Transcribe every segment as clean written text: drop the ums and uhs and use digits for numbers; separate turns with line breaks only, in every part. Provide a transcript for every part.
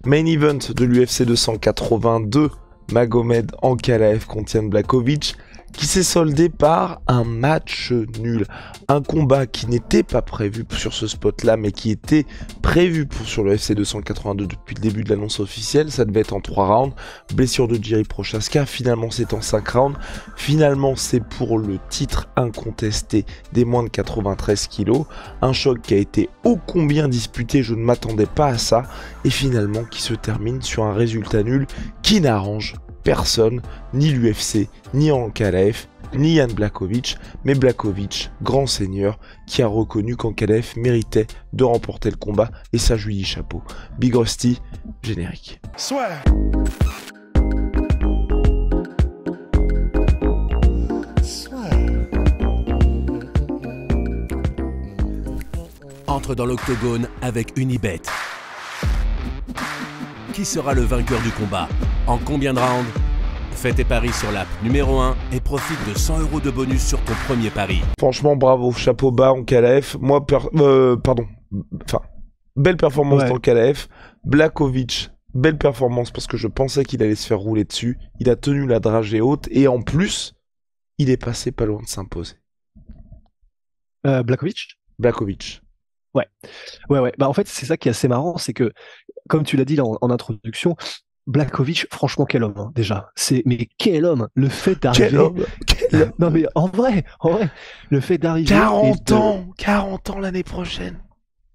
Main event de l'UFC 282, Magomed Ankalaev contre Jan Blachowicz, qui s'est soldé par un match nul. Un combat qui n'était pas prévu sur ce spot-là, mais qui était prévu sur le UFC 282 depuis le début de l'annonce officielle. Ça devait être en 3 rounds. Blessure de Jiri Prochazka, finalement c'est en 5 rounds. Finalement c'est pour le titre incontesté des moins de 93 kilos. Un choc qui a été ô combien disputé, je ne m'attendais pas à ça. Et finalement qui se termine sur un résultat nul qui n'arrange personne, ni l'UFC, ni Ankalaev, ni Jan Blachowicz, mais Blachowicz, grand seigneur, qui a reconnu qu'Ankalaev méritait de remporter le combat, et ça je lui dis chapeau. Big Rusty, générique.
Soit.
Entre dans l'octogone avec Unibet. Qui sera le vainqueur du combat? En combien de rounds? Fais tes paris sur l'app numéro 1 et profite de 100 € de bonus sur ton premier pari.
Franchement, bravo, chapeau bas Ankalaev. Moi, belle performance d'Ankalaev. Blachowicz, belle performance parce que je pensais qu'il allait se faire rouler dessus. Il a tenu la dragée haute et en plus, il est passé pas loin de s'imposer. Blachowicz.
Ouais. Bah, en fait, c'est ça qui est assez marrant, c'est que, comme tu l'as dit en introduction, Blachowicz, franchement, quel homme, hein, déjà. Mais quel homme! Le fait d'arriver. Non, mais en vrai, le fait d'arriver.
40 ans l'année prochaine.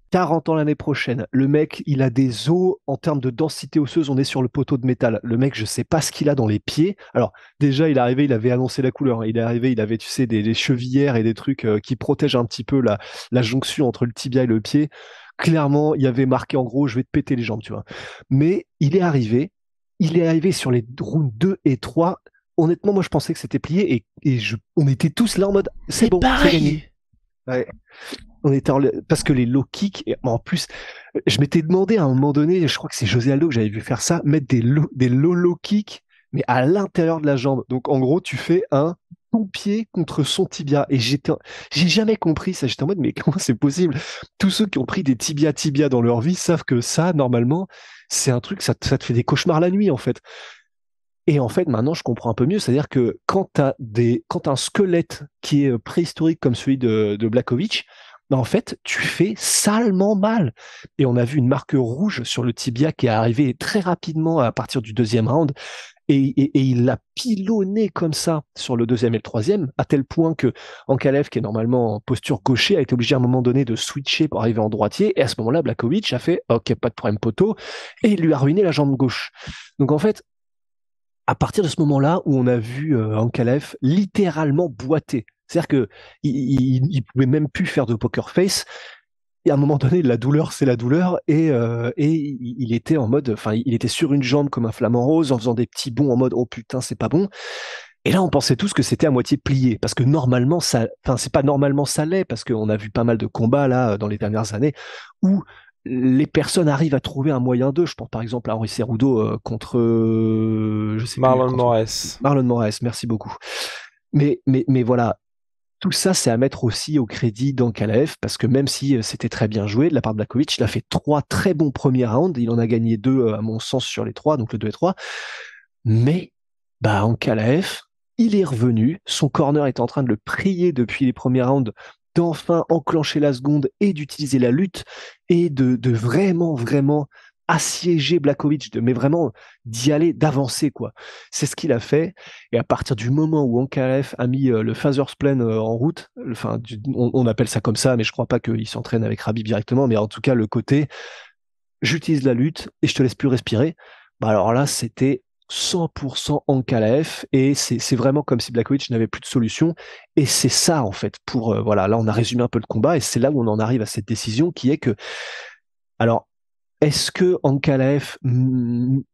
40 ans l'année prochaine. Le mec, il a des os en termes de densité osseuse. On est sur le poteau de métal. Le mec, je sais pas ce qu'il a dans les pieds. Alors, déjà, il est arrivé, il avait annoncé la couleur. Il est arrivé, il avait, tu sais, des chevillères et des trucs qui protègent un petit peu la jonction entre le tibia et le pied. Clairement, il y avait marqué en gros, je vais te péter les jambes, tu vois. Mais il est arrivé sur les rounds 2 et 3. Honnêtement, moi, je pensais que c'était plié on était tous là en mode, c'est bon, c'est gagné. Ouais. On était parce que les low kicks, et en plus, je m'étais demandé à un moment donné, je crois que c'est José Aldo que j'avais vu faire ça, mettre des low kicks, mais à l'intérieur de la jambe. Donc en gros, tu fais ton pied contre son tibia. Et j'ai jamais compris ça. J'étais en mode, mais comment c'est possible? Tous ceux qui ont pris des tibia dans leur vie savent que ça, normalement, c'est un truc, ça te fait des cauchemars la nuit, en fait. Et en fait, maintenant, je comprends un peu mieux. C'est-à-dire que quand t'as un squelette qui est préhistorique comme celui de Blachowicz, ben en fait, tu fais salement mal. Et on a vu une marque rouge sur le tibia qui est arrivée très rapidement à partir du 2e round. Et il l'a pilonné comme ça sur le 2e et le 3e, à tel point que Ankalaev, qui est normalement en posture gaucher, a été obligé à un moment donné de switcher pour arriver en droitier. Et à ce moment-là, Blachowicz a fait « Ok, pas de problème poteau », et il lui a ruiné la jambe gauche. Donc en fait, à partir de ce moment-là où on a vu Ankalaev littéralement boiter, c'est-à-dire que il pouvait même plus faire de poker face. Et à un moment donné, la douleur, c'est la douleur, et il était en mode, enfin, il était sur une jambe comme un flamant rose, en faisant des petits bonds en mode oh putain, c'est pas bon. Et là, on pensait tous que c'était à moitié plié, parce que normalement, c'est pas normalement ça l'est, parce qu'on a vu pas mal de combats là dans les dernières années où les personnes arrivent à trouver un moyen d'eux. Je pense par exemple à Henri Cerudo contre, je sais
Marlon
plus,
Moraes.
Marlon Moraes, merci beaucoup. Mais voilà. Tout ça, c'est à mettre aussi au crédit d'Ankalaev, parce que même si c'était très bien joué de la part de Blachowicz, il a fait 3 très bons premiers rounds, il en a gagné 2 à mon sens sur les 3, donc le 2 et 3. Mais Ankalaev, il est revenu, son corner est en train de le prier depuis les premiers rounds d'enfin enclencher la seconde et d'utiliser la lutte et de vraiment, vraiment assiéger Blachowicz, mais vraiment d'y aller, d'avancer, quoi. C'est ce qu'il a fait. Et à partir du moment où Ankalaev a mis le Father's Plan en route, enfin, on appelle ça comme ça, mais je crois pas qu'il s'entraîne avec Khabib directement, mais en tout cas, le côté, j'utilise la lutte et je te laisse plus respirer. Bah alors là, c'était 100% Ankalaev, et c'est vraiment comme si Blachowicz n'avait plus de solution. Et c'est ça, en fait, voilà, là, on a résumé un peu le combat, et c'est là où on en arrive à cette décision qui est que, alors, est-ce que Ankalaev,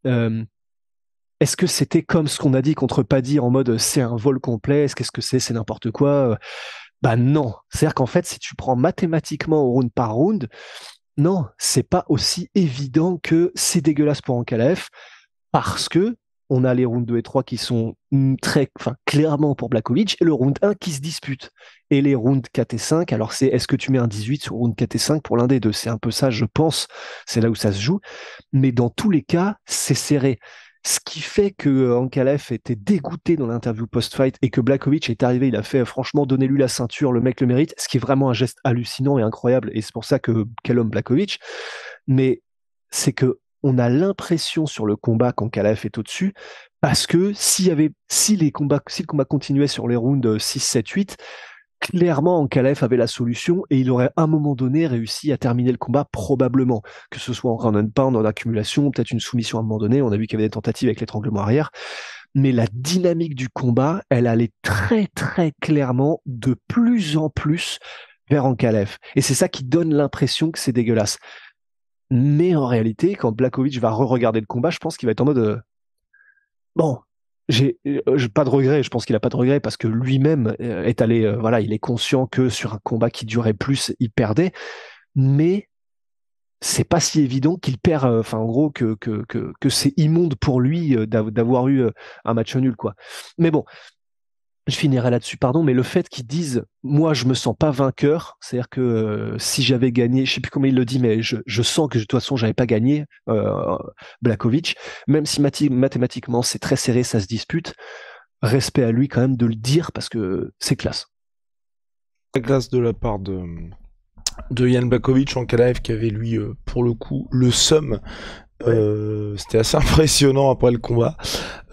est-ce que c'était comme ce qu'on a dit contre Paddy en mode c'est un vol complet, qu'est-ce que c'est n'importe quoi? Bah non, c'est-à-dire qu'en fait, si tu prends mathématiquement au round par round, non, c'est pas aussi évident que c'est dégueulasse pour Ankalaev, parce que on a les rounds 2 et 3 qui sont clairement pour Blachowicz, et le round 1 qui se dispute. Et les rounds 4 et 5, alors est-ce que tu mets un 18 sur round 4 et 5 pour l'un des deux? C'est un peu ça, je pense. C'est là où ça se joue. Mais dans tous les cas, c'est serré. Ce qui fait que Ankalaev était dégoûté dans l'interview post-fight et que Blachowicz est arrivé, il a fait franchement, donnez-lui la ceinture, le mec le mérite, ce qui est vraiment un geste hallucinant et incroyable. Et c'est pour ça que quel homme Blachowicz. Mais c'est que on a l'impression sur le combat qu'Ankalaev est au-dessus, parce que si le combat continuait sur les rounds 6, 7, 8, clairement Ankalaev avait la solution et il aurait à un moment donné réussi à terminer le combat probablement, que ce soit en round and pound, en accumulation, peut-être une soumission à un moment donné. On a vu qu'il y avait des tentatives avec l'étranglement arrière, mais la dynamique du combat, elle allait très très clairement de plus en plus vers Ankalaev, et c'est ça qui donne l'impression que c'est dégueulasse. Mais en réalité, quand Blachowicz va re-regarder le combat, je pense qu'il va être en mode bon, j'ai pas de regret. Je pense qu'il a pas de regret parce que lui-même est allé, voilà, il est conscient que sur un combat qui durait plus, il perdait. Mais c'est pas si évident qu'il perd. Enfin, en gros, que c'est immonde pour lui d'avoir eu un match nul, quoi. Mais bon, je finirai là-dessus, pardon, mais le fait qu'ils disent, moi, je me sens pas vainqueur, c'est-à-dire que si j'avais gagné, je sais plus comment il le dit, mais je sens que de toute façon, j'avais pas gagné, Blachowicz, même si mathématiquement, c'est très serré, ça se dispute, respect à lui quand même de le dire, parce que c'est classe.
La classe de la part de Jan Blachowicz, Ankalaev qui avait lui, pour le coup, le seum. C'était assez impressionnant après le combat.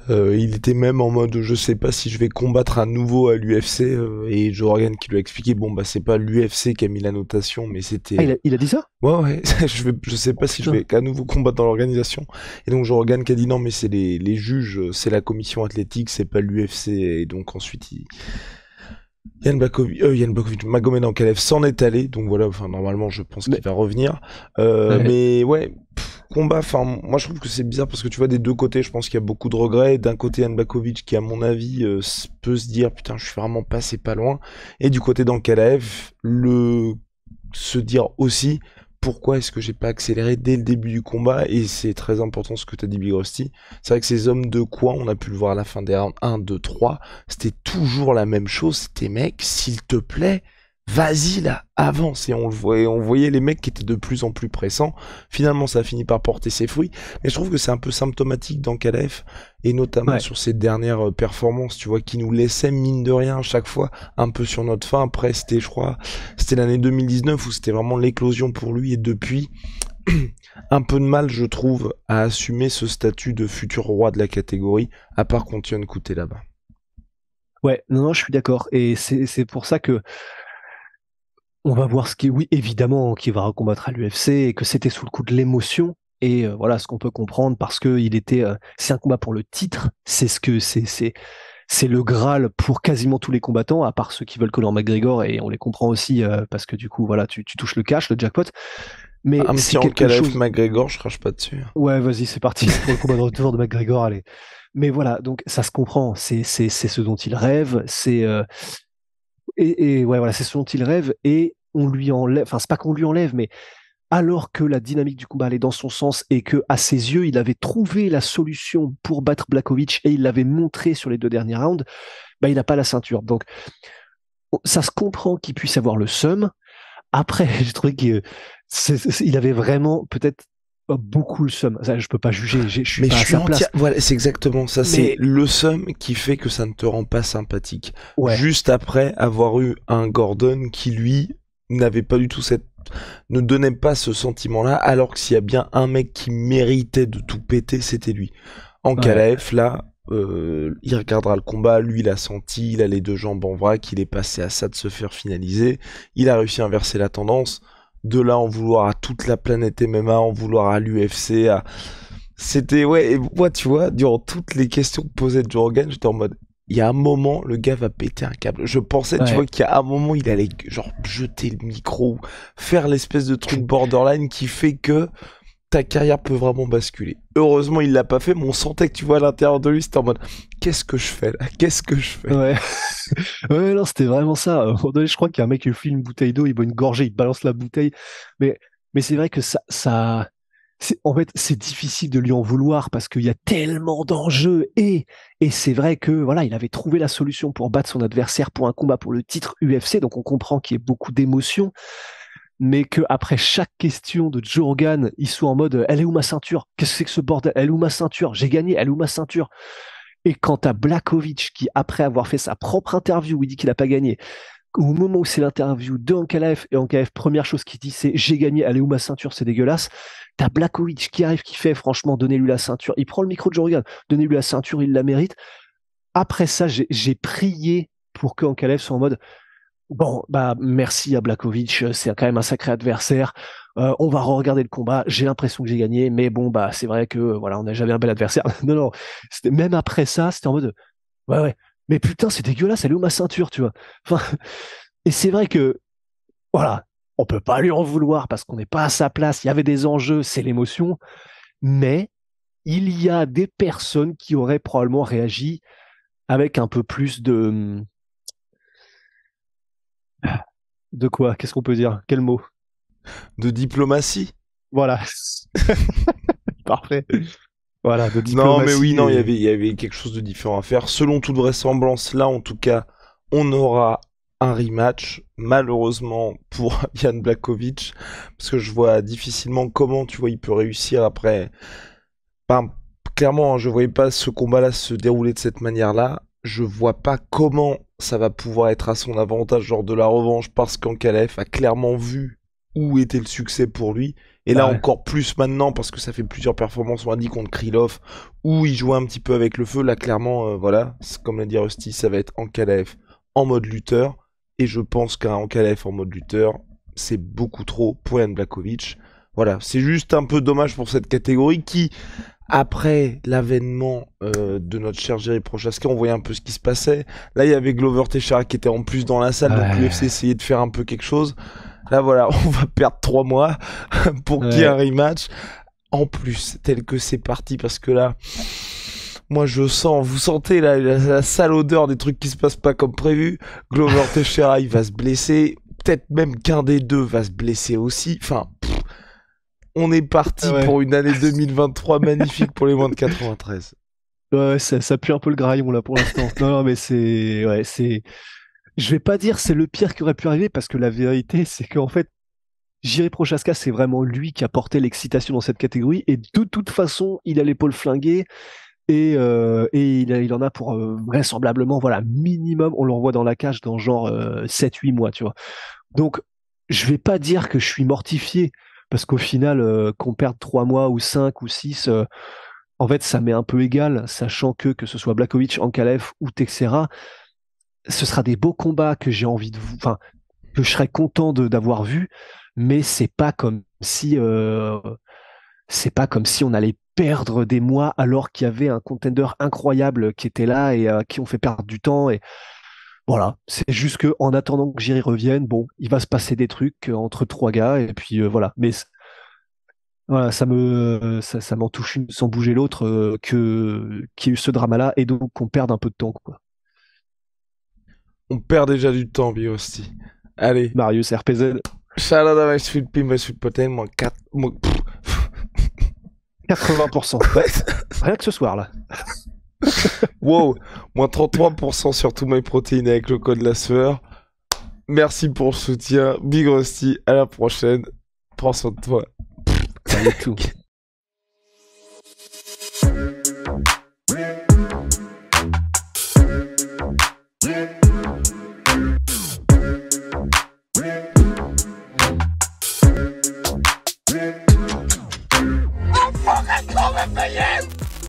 Il était même en mode je sais pas si je vais combattre à nouveau à l'UFC, et Joe Rogan qui lui a expliqué bon bah c'est pas l'UFC qui a mis la notation mais c'était
Il a dit ça?
ouais je sais pas si je vais à nouveau combattre dans l'organisation, et donc Joe Rogan qui a dit non mais c'est les juges, c'est la commission athlétique, c'est pas l'UFC, et donc ensuite Jan Blachowicz, Magomed Ankalaev s'en est allé, donc voilà, enfin normalement je pense qu'il va revenir, mais ouais, combat, enfin moi je trouve que c'est bizarre parce que tu vois des deux côtés, je pense qu'il y a beaucoup de regrets. D'un côté Jan Blachowicz qui à mon avis peut se dire putain je suis vraiment passé pas loin, et du côté d'Ankalaev se dire aussi pourquoi est-ce que j'ai pas accéléré dès le début du combat. Et c'est très important ce que t'as dit Big Rusty, c'est vrai que ces hommes de coin, on a pu le voir à la fin des rounds 1, 2, 3, c'était toujours la même chose, c'était mec s'il te plaît vas-y là, avance. Et on voyait les mecs qui étaient de plus en plus pressants. Finalement, ça a fini par porter ses fruits. Mais je trouve que c'est un peu symptomatique d'Ankalaev, et notamment sur ses dernières performances, tu vois, qui nous laissaient, mine de rien, à chaque fois, un peu sur notre fin. Après, je crois, c'était l'année 2019 où c'était vraiment l'éclosion pour lui, et depuis, un peu de mal, je trouve, à assumer ce statut de futur roi de la catégorie, à part qu'on tienne coûter là-bas.
Ouais, non, je suis d'accord. Et c'est pour ça que on va voir oui, évidemment, qui va recombattre à l'UFC, et que c'était sous le coup de l'émotion. Et voilà ce qu'on peut comprendre, parce que c'est un combat pour le titre. C'est ce que c'est le Graal pour quasiment tous les combattants, à part ceux qui veulent Conor McGregor, et on les comprend aussi parce que du coup, voilà, tu touches le cash, le jackpot. Mais
un
c'est
petit
quelque chose.
McGregor, je crache pas dessus.
Ouais, vas-y, c'est parti pour le combat de retour de McGregor, allez. Mais voilà, donc ça se comprend. C'est ce dont il rêve. Et ouais, voilà, c'est ce dont il rêve, et on lui enlève, enfin, c'est pas qu'on lui enlève, mais alors que la dynamique du combat allait dans son sens et que, à ses yeux, il avait trouvé la solution pour battre Blachowicz et il l'avait montré sur les 2 derniers rounds, bah, il n'a pas la ceinture. Donc, ça se comprend qu'il puisse avoir le seum. Après, j'ai trouvé qu'il avait vraiment peut-être beaucoup le seum. Ça, je peux pas juger, je suis pas à sa place.
Voilà, c'est exactement ça. C'est le seum qui fait que ça ne te rend pas sympathique.
Ouais.
Juste après avoir eu un Gordon qui, lui, n'avait pas du tout ne donnait pas ce sentiment-là, alors que s'il y a bien un mec qui méritait de tout péter, c'était lui. Ankalaev, là, il regardera le combat, lui il a senti, il a les 2 jambes en vrac, il est passé à ça de se faire finaliser, il a réussi à inverser la tendance. De là en vouloir à toute la planète MMA, en vouloir à l'UFC, c'était, ouais, et moi tu vois, durant toutes les questions que posait Joe Rogan, j'étais en mode, il y a un moment, le gars va péter un câble. Je pensais, tu vois, qu'il y a un moment, il allait genre jeter le micro, faire l'espèce de truc borderline qui fait que ta carrière peut vraiment basculer. Heureusement, il l'a pas fait, mais on sentait que, tu vois, à l'intérieur de lui, c'était en mode, qu'est-ce que je fais là? Qu'est-ce que je fais?
Ouais. Ouais, non, c'était vraiment ça. À un moment donné, je crois qu'il y a un mec qui file une bouteille d'eau, il boit une gorgée, il balance la bouteille. Mais c'est vrai que ça En fait, c'est difficile de lui en vouloir parce qu'il y a tellement d'enjeux et c'est vrai que voilà, il avait trouvé la solution pour battre son adversaire pour un combat pour le titre UFC, donc on comprend qu'il y ait beaucoup d'émotions, mais que après chaque question de Joe Rogan, il soit en mode elle est où ma ceinture? Qu'est-ce que c'est que ce bordel? Elle est où ma ceinture? J'ai gagné, elle est où ma ceinture? Et quant à Blachowicz qui, après avoir fait sa propre interview où il dit qu'il n'a pas gagné, au moment où c'est l'interview de Ankalaev, et Ankalaev, première chose qu'il dit, c'est j'ai gagné, elle est où ma ceinture, c'est dégueulasse. T'as Blachowicz qui arrive, qui fait franchement, donnez-lui la ceinture. Il prend le micro de Joe Rogan, donnez-lui la ceinture, il la mérite. Après ça, j'ai prié pour que Ankalaev soit en mode bon, bah merci à Blachowicz, c'est quand même un sacré adversaire. On va re-regarder le combat. J'ai l'impression que j'ai gagné, mais bon, bah c'est vrai que voilà, on n'a jamais un bel adversaire. Non, non, même après ça, c'était en mode ouais, ouais. Mais putain, c'est dégueulasse, elle est où ma ceinture, tu vois? Enfin, et c'est vrai que voilà, on peut pas lui en vouloir parce qu'on n'est pas à sa place. Il y avait des enjeux, c'est l'émotion, mais il y a des personnes qui auraient probablement réagi avec un peu plus de quoi? Qu'est-ce qu'on peut dire? Quel mot?
De diplomatie.
Voilà. Parfait. Voilà, de
Non, mais oui,
diplomatie.
non, il y avait quelque chose de différent à faire. Selon toute vraisemblance, là, en tout cas, on aura un rematch, malheureusement, pour Jan Blachowicz, parce que je vois difficilement comment, tu vois, il peut réussir après. Ben, clairement, hein, je voyais pas ce combat-là se dérouler de cette manière-là. Je vois pas comment ça va pouvoir être à son avantage, genre de la revanche, parce qu'Ankalaev a clairement vu où était le succès pour lui. Et là,
Bah ouais.
encore plus maintenant, parce que ça fait plusieurs performances, on a dit contre Krylov, où il jouait un petit peu avec le feu. Là, clairement, voilà, comme l'a dit Rusty, ça va être Ankalaev en mode lutteur. Et je pense qu'un Ankalaev en mode lutteur, c'est beaucoup trop pour Jan Blachowicz. Voilà, c'est juste un peu dommage pour cette catégorie qui, après l'avènement de notre cher Jerry Prochaska, on voyait un peu ce qui se passait. Là, il y avait Glover Teixeira qui était en plus dans la salle, donc l'UFC essayait de faire un peu quelque chose. Là, voilà, on va perdre 3 mois pour qu'il y ait un rematch. En plus, tel que c'est parti, parce que là, moi je sens, vous sentez la sale odeur des trucs qui se passent pas comme prévu. Glover Teixeira, il va se blesser. Peut-être même qu'un des deux va se blesser aussi. Enfin, on est parti pour une année 2023 magnifique pour les moins de 93.
Ouais, ça pue un peu le graillon là pour l'instant. Non, non, mais c'est. Je vais pas dire c'est le pire qui aurait pu arriver parce que la vérité, c'est qu'en fait, Jiri Prochaska, c'est vraiment lui qui a porté l'excitation dans cette catégorie et de toute façon, il a l'épaule flinguée et il en a pour vraisemblablement, voilà, minimum, on le revoit dans la cage dans genre 7-8 mois, tu vois. Donc, je vais pas dire que je suis mortifié parce qu'au final, qu'on perde 3 mois ou 5 ou 6, en fait, ça m'est un peu égal, sachant que ce soit Blachowicz, Ankalaev ou Teixeira, ce sera des beaux combats que j'ai envie de enfin, que je serais content d'avoir vu, mais c'est pas comme si on allait perdre des mois alors qu'il y avait un contender incroyable qui était là et qui ont fait perdre du temps et voilà, c'est juste que en attendant que Jiri revienne, bon, il va se passer des trucs entre trois gars et puis voilà, mais voilà, ça m'en touche une sans bouger l'autre qu'il y ait eu ce drama-là et donc qu'on perde un peu de temps quoi.
On perd déjà du temps, Birosti. Allez.
Marius RPZ.
Shout out à my sweet pea, my sweet protein, moins 4...
80%. Ouais. Rien que ce soir là.
Wow, moins 33% sur tout my protein avec le code la sueur. Merci pour le soutien. Big Rusty, à la prochaine. Prends soin de toi.
Ça y est tout.